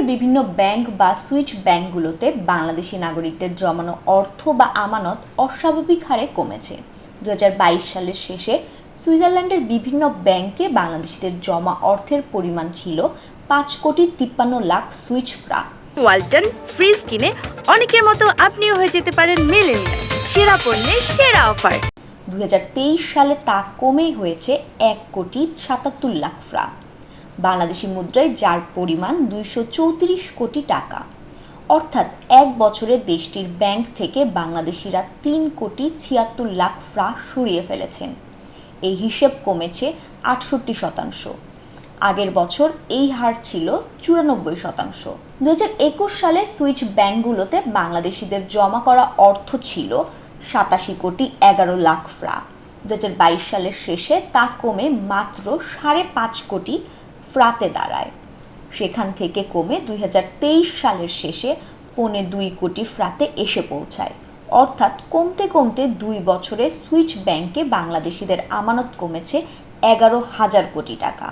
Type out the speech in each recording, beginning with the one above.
সুইজারল্যান্ডের বিভিন্ন ব্যাংক বা সুইচ ব্যাংকগুলোতে বাংলাদেশি নাগরিকদের জমানো অর্থ বা আমানত অস্বাভাবিক হারে কমেছে। 2022 সালের শেষে সুইজারল্যান্ডের বিভিন্ন ব্যাংকে বাংলাদেশিদের জমা অর্থের পরিমাণ ছিল 5,53,00,000 সুইচ ফ্রাঙ্ক। ওয়ালটন ফ্রিজ কিনে অনেকের মতো আপনিও হয়ে যেতে পারেন মিলেনিয়াল। সেরা পণ্যের সেরা অফার। 2023 সালে তা কমেই হয়েছে 1,77,00,000 ফ্রাঙ্ক, বাংলাদেশি মুদ্রায় যার পরিমাণ 234 কোটি টাকা। অর্থাৎ এক বছরে দেশটির ব্যাংক থেকে বাংলাদেশিরা 3,76,00,000 ফ্রাঙ্ক সরিয়ে ফেলেছেন। এই হিসেব কমেছে 68%। আগের বছর এই হার ছিল 94%। 2021 সালে সুইচ ব্যাংকগুলোতে বাংলাদেশিদের জমা করা অর্থ ছিল 87,11,00,000 ফ্রাঙ্ক। 2022 সালের শেষে তা কমে মাত্র 5.5 কোটি ফ্রাঁতে দাঁড়ায়। সেখান থেকে কমে 2023 সালের শেষে 2.25 কোটি ফ্রাঁতে এসে পৌঁছায়। অর্থাৎ কমতে কমতে 2 বছরে সুইচ ব্যাংকে বাংলাদেশিদের আমানত কমেছে 11,000 কোটি টাকা।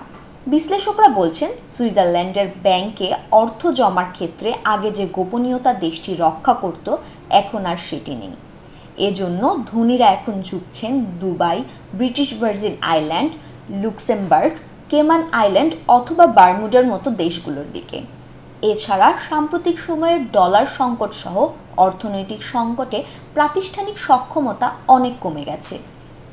বিশ্লেষকরা বলছেন, সুইজারল্যান্ডের ব্যাংকে অর্থ জমার ক্ষেত্রে আগে যে গোপনীয়তা দেশটি রক্ষা করত, এখন আর সেটি নেই। এজন্য ধনীরা এখন ঝুঁকছেন Dubai, British Virgin Island, Luxembourg, Cayman Island অথবা বারমুডার মতো দেশগুলোর দিকে। এছাড়া সাম্প্রতিক সময়ের ডলার সংকট সহ অর্থনৈতিক সংকটে প্রাতিষ্ঠানিক সক্ষমতা অনেক কমে গেছে।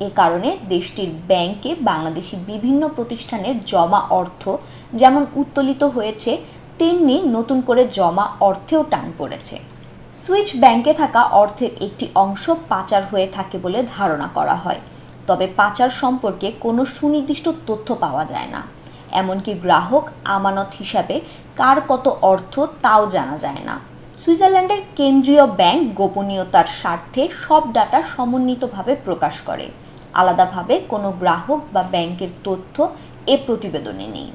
এ কারণে দেশটির ব্যাংকে বাংলাদেশি বিভিন্ন প্রতিষ্ঠানের জমা অর্থ যেমন উত্তোলিত হয়েছে, তেমনি নতুন করে জমা অর্থেও টান পড়েছে। সুইচ ব্যাংকে থাকা অর্থের একটি অংশ পাচার হয়ে থাকে বলে ধারণা করা হয়, তবে পাচার সম্পর্কে কোনো সুনির্দিষ্ট তথ্য পাওয়া যায় না। এমনকি গ্রাহক আমানত হিসাবে কার কত অর্থ তাও জানা যায় না। সুইজারল্যান্ডের কেন্দ্রীয় ব্যাংক গোপনীয়তার স্বার্থে সব ডাটা সমন্বিতভাবে প্রকাশ করে। আলাদাভাবে কোনো গ্রাহক বা ব্যাংকের তথ্য এ প্রতিবেদনে নেই।